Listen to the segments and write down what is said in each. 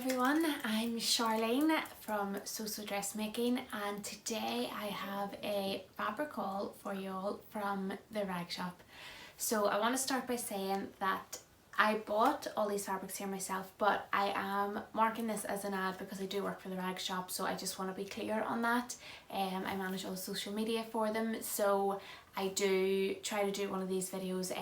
everyone, I'm Sharlene from So Dressmaking, and today I have a fabric haul for you all from the rag shop. So I want to start by saying that I bought all these fabrics here myself, but I am marking this as an ad because I do work for the rag shop, so I just want to be clear on that. I manage all the social media for them, so I do try to do one of these videos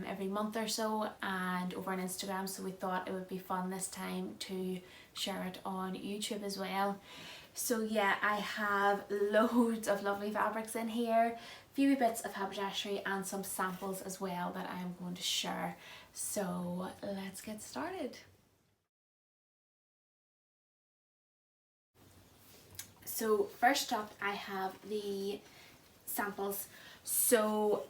every month or so and over on Instagram, so we thought it would be fun this time to share it on YouTube as well. So yeah, I have loads of lovely fabrics in here, a few bits of haberdashery and some samples as well that I am going to share. So let's get started. So first up I have the samples. So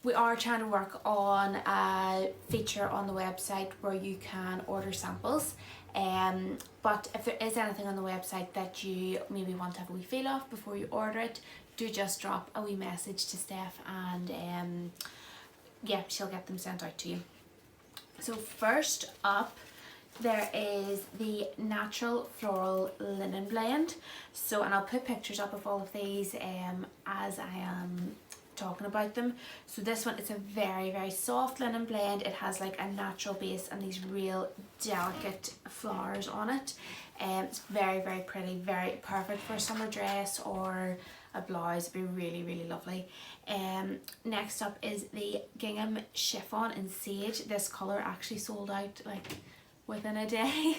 we are trying to work on a feature on the website where you can order samples, but if there is anything on the website that you maybe want to have a wee feel of before you order it, do just drop a wee message to Steph and yeah, she'll get them sent out to you. So first up there is the natural floral linen blend. So, and I'll put pictures up of all of these as I am talking about them. So this one, it's a very soft linen blend. It has like a natural base and these real delicate flowers on it. It's very pretty, very perfect for a summer dress or a blouse. It'd be really lovely. Next up is the gingham chiffon in sage. This colour actually sold out like within a day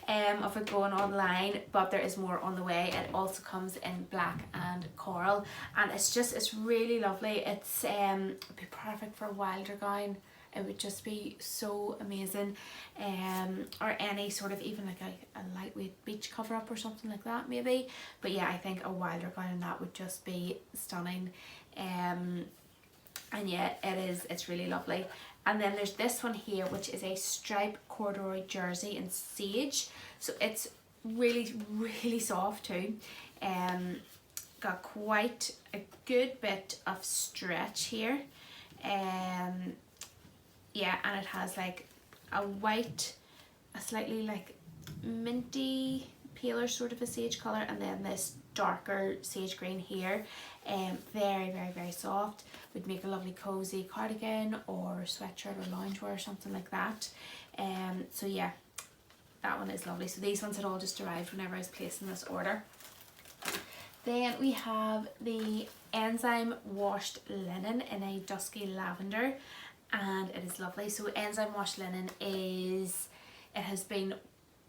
of it going online, but there is more on the way. It also comes in black and coral, and it's really lovely. It's it'd be perfect for a wilder gown. It would just be so amazing, or any sort of, even like a lightweight beach cover up or something like that maybe. But yeah, I think a wilder gown and that would just be stunning. And yeah, it's really lovely. And then there's this one here, which is a striped corduroy jersey in sage. So it's really soft too. Got quite a good bit of stretch here. Yeah, and it has like a white, a slightly like minty, paler sort of a sage colour, and then this darker sage green here. Very soft. Would make a lovely cozy cardigan or sweatshirt or loungewear or something like that. So yeah, that one is lovely. So these ones had all just arrived whenever I was placing this order. Then we have the enzyme washed linen in a dusky lavender, and it is lovely. So enzyme washed linen is, it has been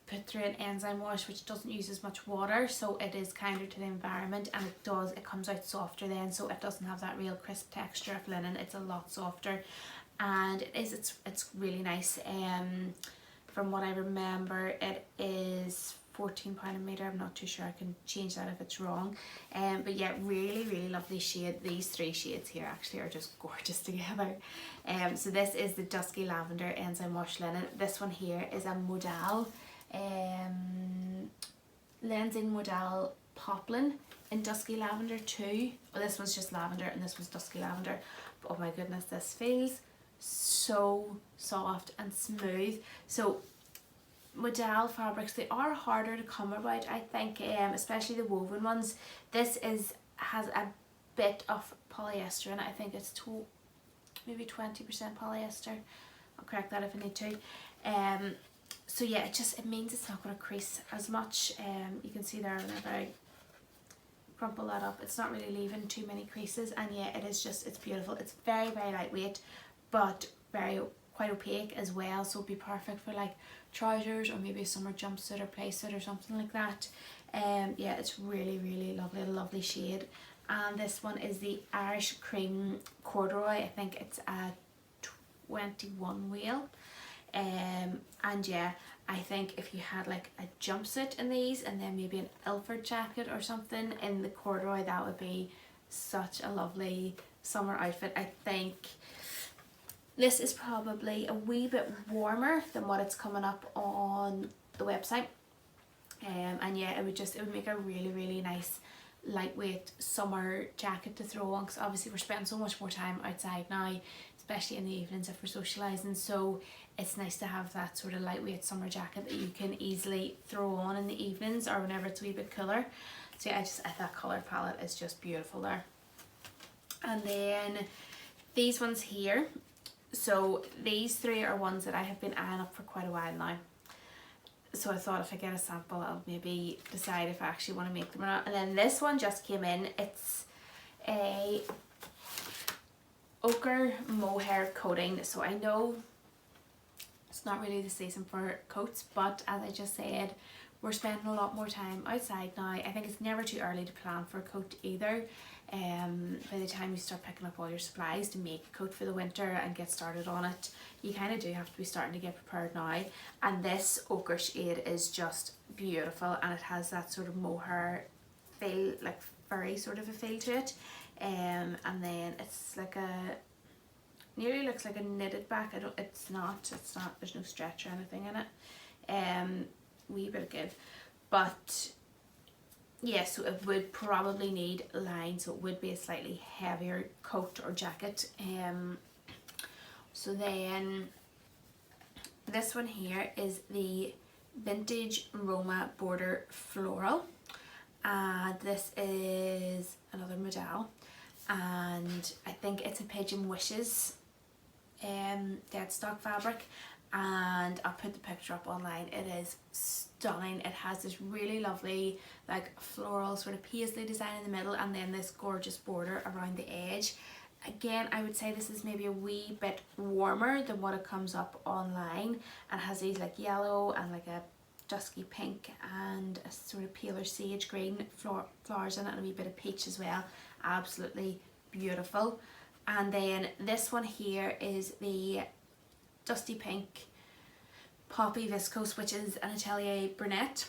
put through an enzyme wash which doesn't use as much water, so it is kinder to the environment, and it comes out softer then, so it doesn't have that real crisp texture of linen. It's a lot softer, and it's really nice. From what I remember, it is £14 a metre. I'm not too sure, I can change that if it's wrong. But yeah, really lovely shade. These three shades here actually are just gorgeous together. So this is the dusky lavender enzyme wash linen. This one here is a modal Lensing modal poplin in dusky lavender too. Well, this one's just lavender and this one's dusky lavender, but oh my goodness, this feels so soft and smooth. So modal fabrics, they are harder to come about, I think, especially the woven ones. This has a bit of polyester in it. I think it's maybe 20% polyester. I'll correct that if I need to. So yeah, it means it's not going to crease as much. You can see there whenever I crumple that up, it's not really leaving too many creases, and yeah, it's beautiful. It's very lightweight, but quite opaque as well, so it'd be perfect for like trousers or maybe a summer jumpsuit or playsuit or something like that. Yeah, it's really lovely, a lovely shade. And this one is the Irish Cream Corduroy. I think it's a 21 wheel. And yeah, I think if you had like a jumpsuit in these and then maybe an Ilford jacket or something in the corduroy, that would be such a lovely summer outfit. I think this is probably a wee bit warmer than what it's coming up on the website. And yeah, it would make a really nice lightweight summer jacket to throw on, because obviously we're spending so much more time outside now, especially in the evenings if we're socialising, so it's nice to have that sort of lightweight summer jacket that you can easily throw on in the evenings or whenever it's a wee bit cooler. So yeah, that colour palette is just beautiful there. And then these ones here, so these three are ones that I have been eyeing up for quite a while now. So I thought if I get a sample, I'll maybe decide if I actually want to make them or not. And then this one just came in. It's a ochre mohair coating. So I know it's not really the season for coats, but as I just said, we're spending a lot more time outside now. I think it's never too early to plan for a coat either. By the time you start picking up all your supplies to make a coat for the winter and get started on it, you kind of do have to be starting to get prepared now. And this ochre shade is just beautiful, and it has that sort of mohair feel, like furry sort of a feel to it. And then it's like nearly looks like a knitted back. It's not, there's no stretch or anything in it. Wee bit of give, but yeah, so it would probably need lines, so it would be a slightly heavier coat or jacket. So then this one here is the Vintage Roma Border Floral, and this is another model, and I think it's a Pigeon Wishes dead stock fabric, and I'll put the picture up online. It is stunning. It has this really lovely like floral sort of paisley design in the middle, and then this gorgeous border around the edge. Again, I would say this is maybe a wee bit warmer than what it comes up online, and has these like yellow and like a dusky pink and a sort of paler sage green flowers in it, and a wee bit of peach as well. Absolutely beautiful. And then this one here is the dusty pink poppy viscose, which is an Atelier Brunette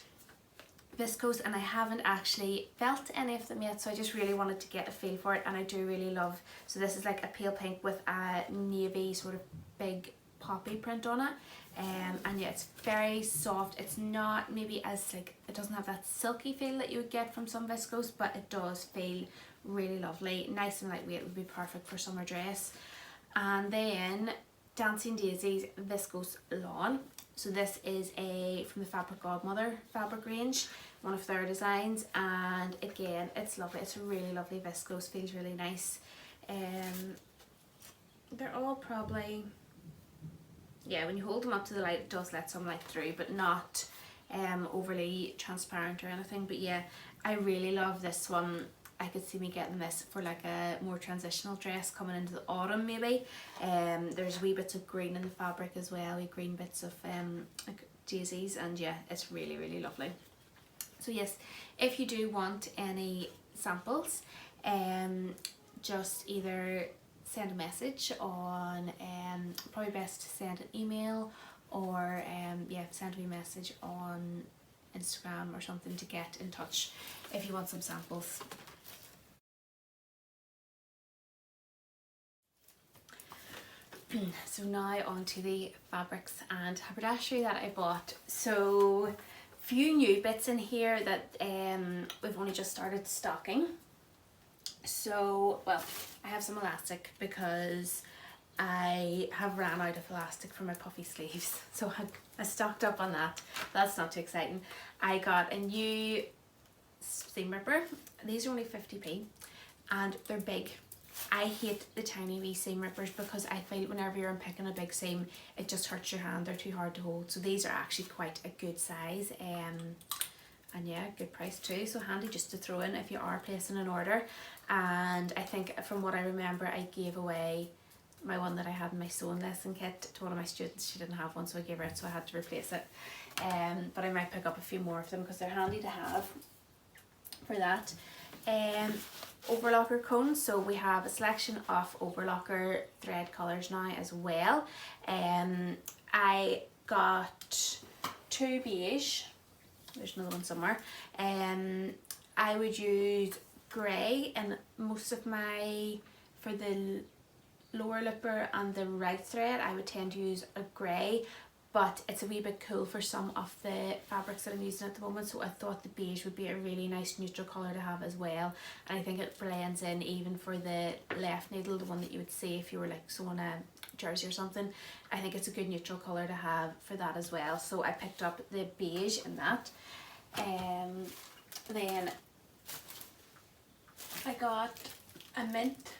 viscose, and I haven't actually felt any of them yet, so I just really wanted to get a feel for it, and I do really love, so this is like a pale pink with a navy sort of big poppy print on it. And yeah, it's very soft. It's not maybe as like, it doesn't have that silky feel that you would get from some viscose, but it does feel really lovely, nice and lightweight. It would be perfect for summer dress. And then Dancing Daisies Viscose Lawn. So this is from the Fabric Godmother fabric range, one of their designs, and again, it's lovely. It's a really lovely viscose, feels really nice. They're all probably, yeah, when you hold them up to the light, it does let some light through, but not overly transparent or anything. But yeah, I really love this one. I could see me getting this for like a more transitional dress coming into the autumn maybe. There's wee bits of green in the fabric as well, wee green bits of like daisies, and yeah, it's really, really lovely. So yes, if you do want any samples, just either send a message on, probably best to send an email, or yeah, send me a message on Instagram or something to get in touch if you want some samples. So now on to the fabrics and haberdashery that I bought. So few new bits in here that we've only just started stocking. So, well, I have some elastic because I have ran out of elastic for my puffy sleeves, so I stocked up on that. That's not too exciting. I got a new seam ripper. These are only 50p and they're big. I hate the tiny wee seam rippers because I feel whenever you're unpicking a big seam, it just hurts your hand. They're too hard to hold. So these are actually quite a good size, and yeah, good price too. So handy just to throw in if you are placing an order. And I think from what I remember, I gave away my one that I had in my sewing lesson kit to one of my students. She didn't have one, so I gave her it, so I had to replace it. But I might pick up a few more of them because they're handy to have for that. Overlocker cones, so we have a selection of overlocker thread colours now as well. I got 2 beige, there's another one somewhere. I would use grey in most of my, for the lower lipper and the right thread I would tend to use a grey, but it's a wee bit cool for some of the fabrics that I'm using at the moment, so I thought the beige would be a really nice neutral colour to have as well, and I think it blends in even for the left needle, the one that you would see if you were like sewing a jersey or something. I think it's a good neutral colour to have for that as well, so I picked up the beige in that. Then I got a mint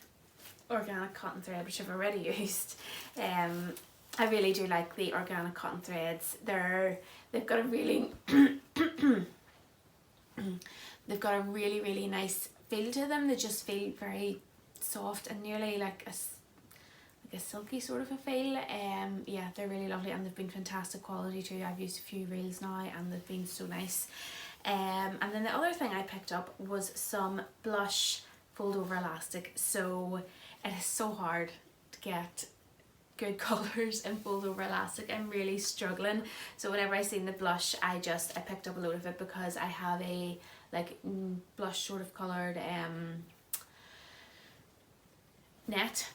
organic cotton thread, which I've already used. I really do like the organic cotton threads. They've got a really they've got a really nice feel to them. They just feel very soft and nearly like a silky sort of a feel. Yeah, they're really lovely, and they've been fantastic quality too. I've used a few reels now and they've been so nice. And then the other thing I picked up was some blush fold over elastic. So it is so hard to get good colours in fold over elastic. I'm really struggling, so whenever I seen the blush I picked up a load of it because I have a like blush sort of coloured net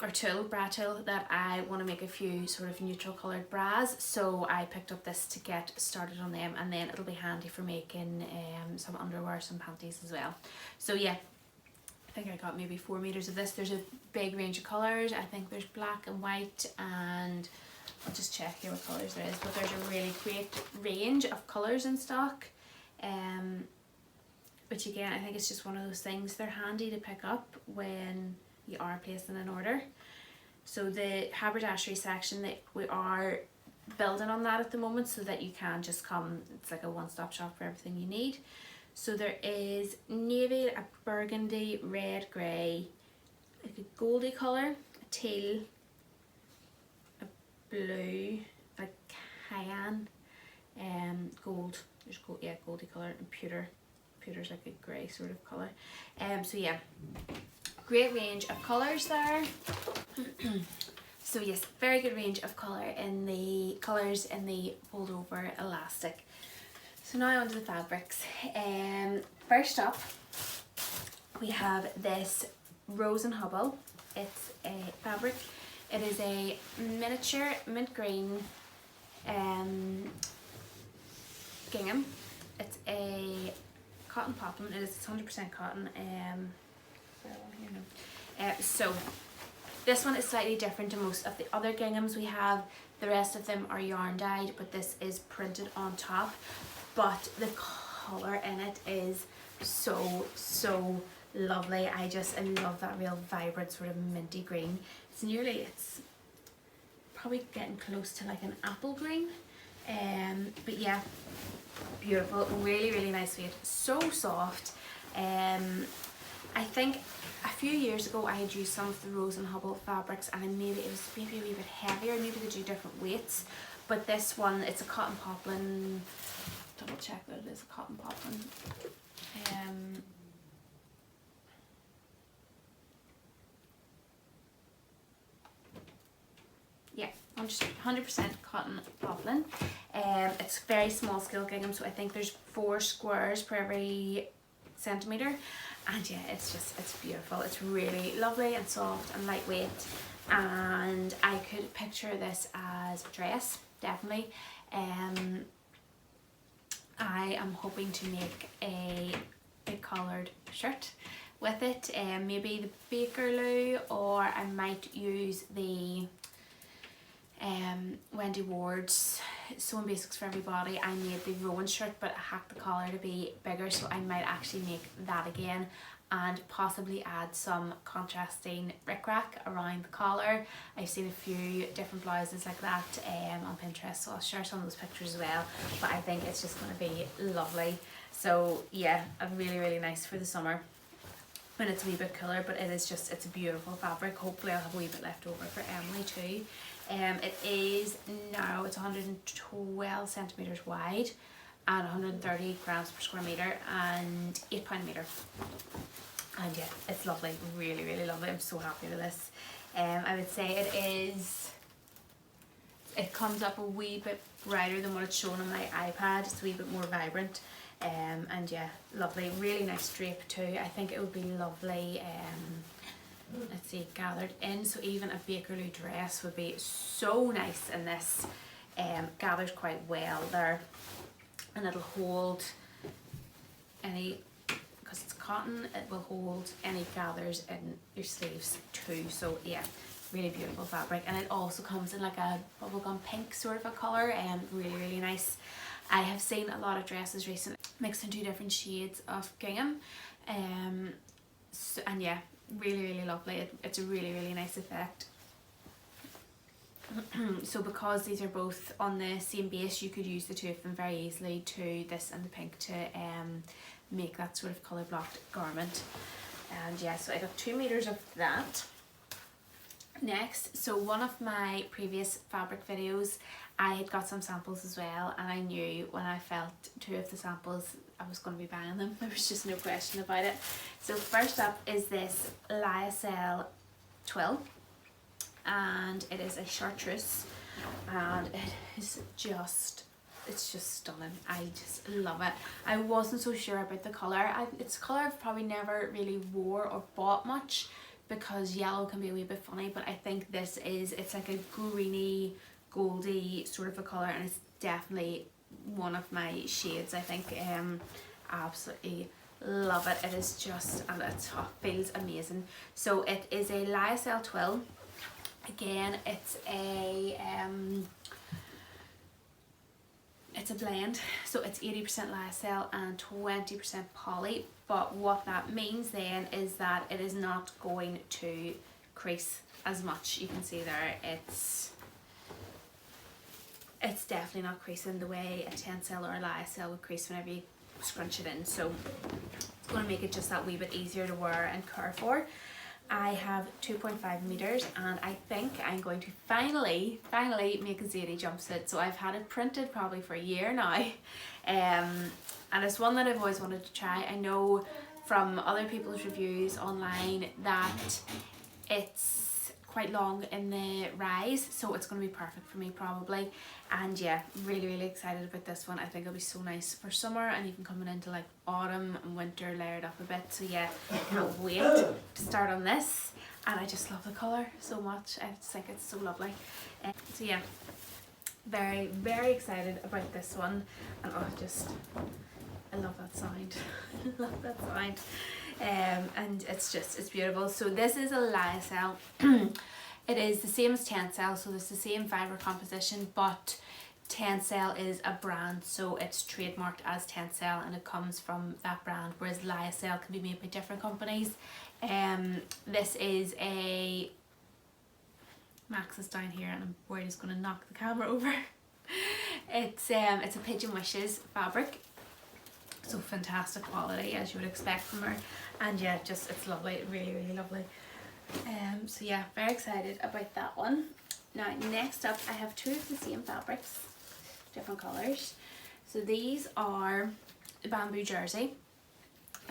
or tulle, bra tulle, that I want to make a few sort of neutral coloured bras, so I picked up this to get started on them, and then it'll be handy for making some underwear, some panties as well. So yeah, I think I got maybe 4 meters of this. There's a big range of colours. I think there's black and white, and I'll just check here what colours there is, but there's a really great range of colours in stock, which again I think it's just one of those things, they're handy to pick up when you are placing an order. So the haberdashery section, that we are building on that at the moment, so that you can just come, it's like a one-stop shop for everything you need. So there is navy, a burgundy, red, grey, like a goldy colour, a teal, a blue, like cayenne, gold, there's gold, yeah, goldy colour, and pewter's like a grey sort of colour. So yeah, great range of colours there. So yes, very good range of colours in the fold over elastic. So now onto the fabrics. First up we have this Rose and Hubble. It's a fabric. It is a miniature mint green gingham. It's a cotton poplin. It is 100% cotton. So this one is slightly different to most of the other ginghams we have. The rest of them are yarn dyed, but this is printed on top. But the colour in it is so lovely. I love that real vibrant sort of minty green. It's probably getting close to like an apple green. But yeah, beautiful, really nice weight, so soft. I think a few years ago I had used some of the Rose and Hubble fabrics, and it was maybe a wee bit heavier, maybe they do different weights, but this one, it's a cotton poplin. Double check that it is a cotton poplin. Yeah, 100% cotton poplin. It's very small scale gingham, so I think there's 4 squares per every centimetre, and yeah, it's beautiful. It's really lovely and soft and lightweight, and I could picture this as a dress, definitely. I am hoping to make a big collared shirt with it, maybe the Bakerloo, or I might use the Wendy Ward's Sewing Basics for Everybody. I made the Rowan shirt, but I hacked the collar to be bigger, so I might actually make that again, and possibly add some contrasting rickrack around the collar. I've seen a few different blouses like that on Pinterest, so I'll share some of those pictures as well, but I think it's just going to be lovely. So yeah, really nice for the summer when it's a wee bit cooler, but it's a beautiful fabric. Hopefully I'll have a wee bit left over for Emily too. It is narrow, it's 112 centimetres wide and 130 grams per square metre and 8 pound a metre. And yeah, it's lovely, really lovely. I'm so happy with this. I would say it comes up a wee bit brighter than what it's shown on my iPad. It's a wee bit more vibrant. And yeah, lovely, really nice drape too. I think it would be lovely, let's see, gathered in, so even a Bakerloo dress would be so nice in this. gathers quite well there, and it'll hold any, because it's cotton, it will hold any gathers in your sleeves too. So yeah, really beautiful fabric. And it also comes in like a bubblegum pink sort of a colour, and really nice. I have seen a lot of dresses recently mixed in 2 different shades of gingham, so, and yeah, really lovely. It's a really nice effect. So because these are both on the same base, you could use the 2 of them very easily, to this and the pink, to make that sort of colour blocked garment. And yeah, so I got 2 meters of that. Next, so one of my previous fabric videos, I had got some samples as well, and I knew when I felt 2 of the samples I was going to be buying them. There was just no question about it. So first up is this lyocell twill, and it is a chartreuse, and it is just, it's just stunning. I just love it. I wasn't so sure about the colour. It's a colour I've probably never really wore or bought much, because yellow can be a wee bit funny, but I think this is, it's like a greeny, goldy sort of a colour, and it's definitely one of my shades, I think. Absolutely love it. It is just, and it feels amazing. So it is a lyocell twill. Again, it's a blend, so it's 80% lyocell and 20% poly. But what that means then is that it is not going to crease as much. You can see there, it's definitely not creasing the way a tencel or a lyocell would crease whenever you scrunch it in. So it's going to make it just that wee bit easier to wear and care for. I have 2.5 meters, and I think I'm going to finally make a ziti jumpsuit. So I've had it printed probably for a year now, and it's one that I've always wanted to try. I know from other people's reviews online that it's quite long in the rise, so it's going to be perfect for me probably. And yeah, really excited about this one. I think it'll be so nice for summer, and even coming into like autumn and winter layered up a bit. So yeah, can't wait to start on this, and I just love the colour so much. I just think it's so lovely. So yeah, very excited about this one, and I love that sound. I love that sound. And it's beautiful. So this is a lyocell. It is the same as tencel, so it's the same fibre composition, but tencel is a brand, so it's trademarked as tencel, and it comes from that brand, whereas lyocell can be made by different companies. This is a, Max is down here and I'm worried he's going to knock the camera over. It's a Pigeon Wishes fabric, so fantastic quality as you would expect from her, and yeah, just it's lovely, really lovely. So yeah, very excited about that one. Now next up, I have 2 of the same fabrics, different colours. So these are the bamboo jersey.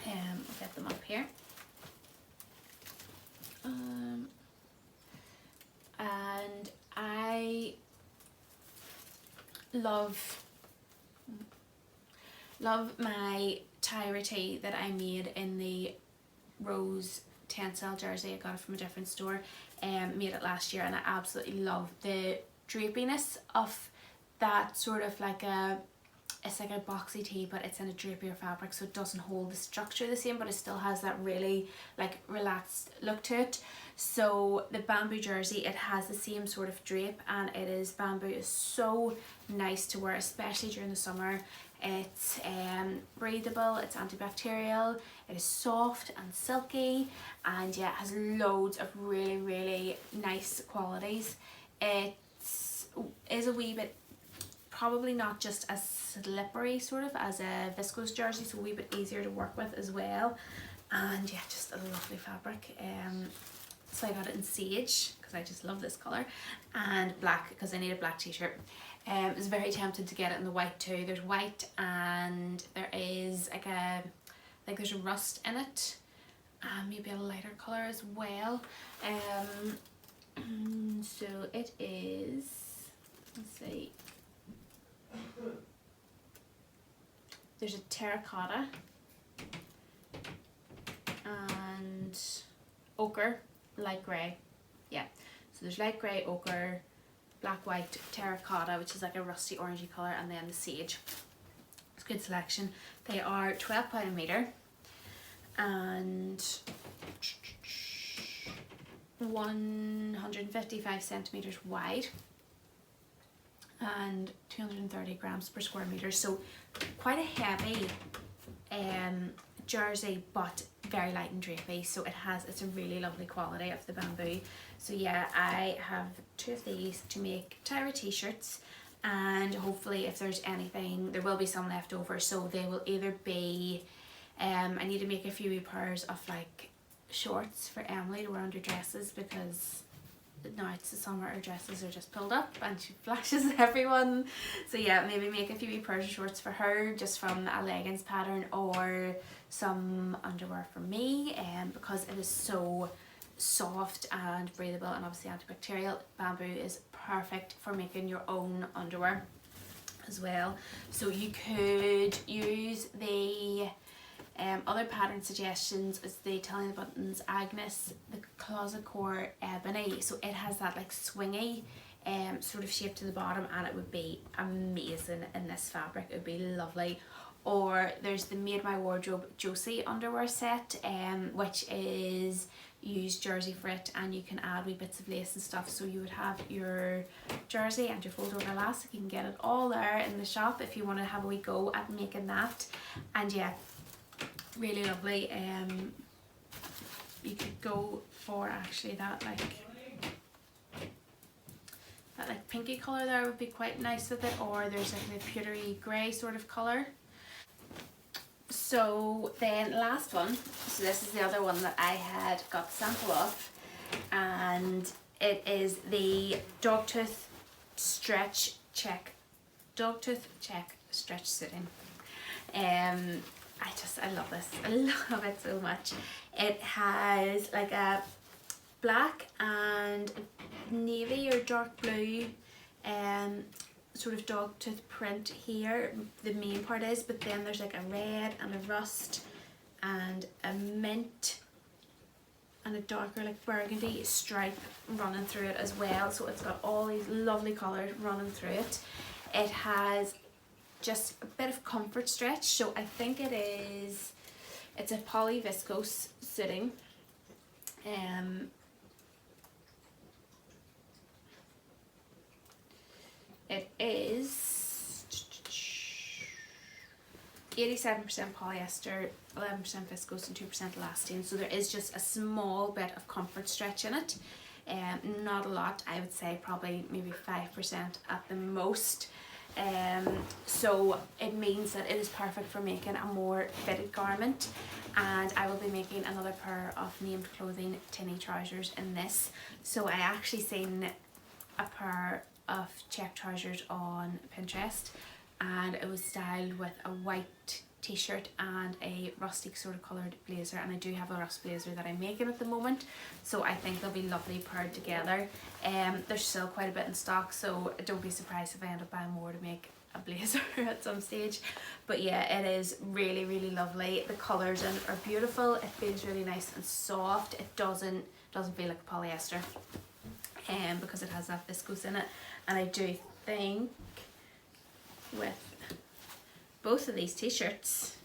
I'll get them up here. And I love my tie tee that I made in the rose tencel jersey. I got it from a different store, made it last year, and I absolutely love the drapiness of that, sort of like it's like a boxy tee, but it's in a drapier fabric, so it doesn't hold the structure the same, but it still has that really like relaxed look to it. So the bamboo jersey, it has the same sort of drape, and it is, bamboo is so nice to wear, especially during the summer. It's breathable, it's antibacterial, it is soft and silky, and yeah, it has loads of really nice qualities. It is a wee bit, probably not just as slippery sort of as a viscose jersey, so a wee bit easier to work with as well. And yeah, just a lovely fabric. So I got it in sage because I just love this colour, and black because I need a black t-shirt. I was very tempted to get it in the white too. There's white, and there is like there's a rust in it, and maybe a lighter colour as well. So it is, let's see, there's a terracotta and ochre, light grey. Yeah, so there's light grey, ochre, black, white, terracotta, which is like a rusty orangey colour, and then the sage. It's a good selection. They are £12 a metre and 155 centimetres wide and 230 grams per square metre. So quite a heavy jersey, but very light and drapey, so it's a really lovely quality of the bamboo. So yeah, I have 2 of these to make Tyra t-shirts, and hopefully if there's anything, there will be some left over, so they will either be I need to make a few wee pairs of like shorts for Emily to wear under dresses, because now it's the summer, her dresses are just pulled up and she flashes everyone. So yeah, maybe make a few wee pairs of shorts for her just from a leggings pattern, or some underwear for me, because it is so soft and breathable and obviously antibacterial. Bamboo is perfect for making your own underwear as well. So you could use the other pattern suggestions is the Telling the Buttons Agnes, the Closet Core Ebony. So it has that like swingy sort of shape to the bottom, and it would be amazing in this fabric. It would be lovely. Or there's the Made My Wardrobe Josie underwear set, which is used jersey for it, and you can add wee bits of lace and stuff. So you would have your jersey and your fold over elastic. You can get it all there in the shop if you want to have a wee go at making that. And yeah, really lovely. You could go for actually that pinky colour there would be quite nice with it, or there's like a pewtery grey sort of colour. So then last one, so this is the other one that I had got the sample of, and it is the Dogtooth Check Stretch Suiting. I love this. I love it so much. It has like a black and navy or dark blue sort of dog tooth print here, the main part is, but then there's like a red and a rust and a mint and a darker like burgundy stripe running through it as well. So it's got all these lovely colours running through it. It has just a bit of comfort stretch, so I think it's a poly viscose suiting. It is 87% polyester, 11% viscose and 2% elastane, so there is just a small bit of comfort stretch in it. Not a lot, I would say probably maybe 5% at the most. So it means that it is perfect for making a more fitted garment, and I will be making another pair of named clothing tinny trousers in this. So I actually seen a pair of check trousers on Pinterest, and it was styled with a white t-shirt and a rusty sort of coloured blazer, and I do have a rust blazer that I'm making at the moment, so I think they'll be lovely paired together. There's still quite a bit in stock, so don't be surprised if I end up buying more to make a blazer at some stage. But yeah, it is really, really lovely. The colours in it are beautiful. It feels really nice and soft. It doesn't feel like polyester, because it has that viscose in it. And I do think with both of these t-shirts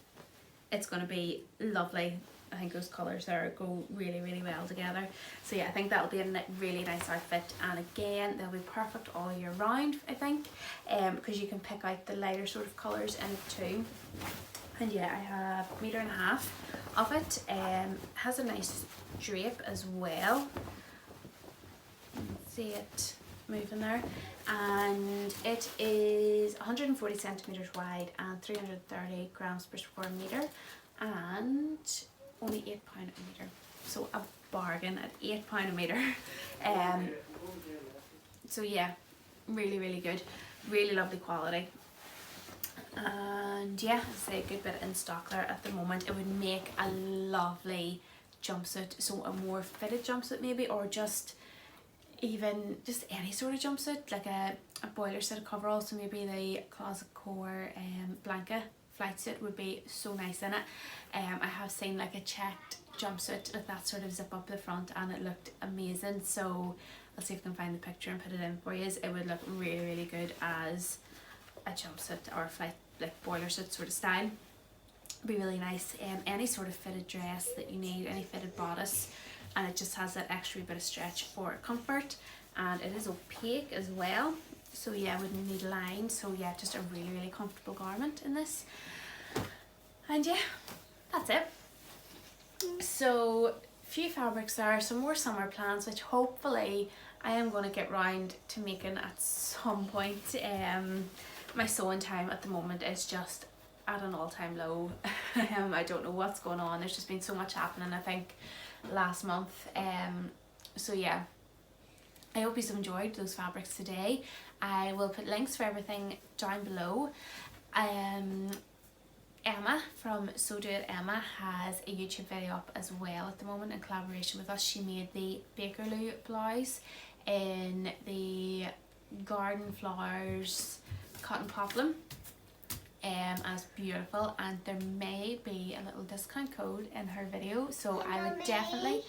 it's going to be lovely. I think those colours there go really, really well together. So yeah, I think that'll be a really nice outfit, and again they'll be perfect all year round, I think, because you can pick out the lighter sort of colours in it too. And yeah, I have 1.5 meters of it. Has a nice drape as well. See it moving there, and it is 140 centimeters wide and 330 grams per square meter, and only £8 a meter, so a bargain at £8 a meter. So yeah, really, really good, really lovely quality. And yeah, I say a good bit in stock there at the moment. It would make a lovely jumpsuit, so a more fitted jumpsuit maybe, or just even just any sort of jumpsuit, like a boiler set of coveralls. So maybe the Closet Core blanket flight suit would be so nice in it. I have seen like a checked jumpsuit with that sort of zip up the front, and it looked amazing, so I'll see if I can find the picture and put it in for you. It would look really, really good as a jumpsuit or flight, like boiler suit sort of style. Be really nice. Any sort of fitted dress that you need, any fitted bodice, and it just has that extra bit of stretch for comfort, and it is opaque as well, so yeah, wouldn't need lines. So yeah, just a really, really comfortable garment in this. And yeah, that's it. So few fabrics there, some more summer plans which hopefully I am going to get round to making at some point. My sewing time at the moment is just at an all-time low. I don't know what's going on. There's just been so much happening, I think, last month. So yeah, I hope you've enjoyed those fabrics today. I will put links for everything down below. Emma from So Do It Emma has a YouTube video up as well at the moment in collaboration with us. She made the Bakerloo blouse in the garden flowers cotton poplin, and it's beautiful, and there may be a little discount code in her video, so I would definitely,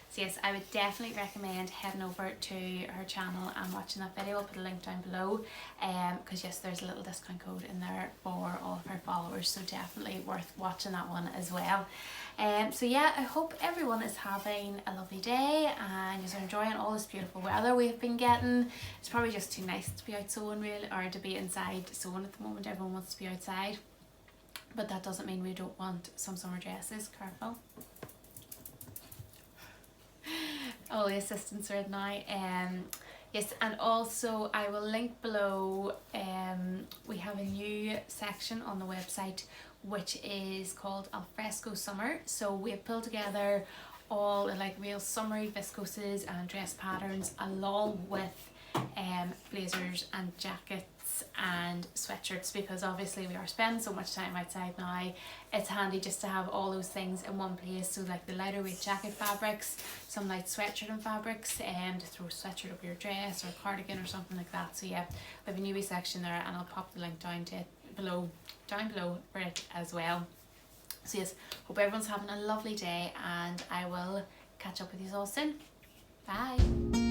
so yes, I would definitely recommend heading over to her channel and watching that video. I'll put a link down below, because yes, there's a little discount code in there for all of her followers, so definitely worth watching that one as well. So yeah, I hope everyone is having a lovely day and is enjoying all this beautiful weather we've been getting. It's probably just too nice to be out sewing really, or to be inside sewing at the moment. Everyone wants to be outside, but that doesn't mean we don't want some summer dresses. Careful. All the assistants are in now. Yes, and also I will link below, we have a new section on the website which is called Alfresco Summer. So we have pulled together all the like real summery viscoses and dress patterns, along with blazers and jackets and sweatshirts, because obviously we are spending so much time outside now. It's handy just to have all those things in one place. So like the lighter weight jacket fabrics, some light sweatshirt and fabrics, and to throw a sweatshirt over your dress or cardigan or something like that. So yeah, we have a new section there, and I'll pop the link down to it down below for it as well. So yes, hope everyone's having a lovely day, and I will catch up with you all soon. Bye.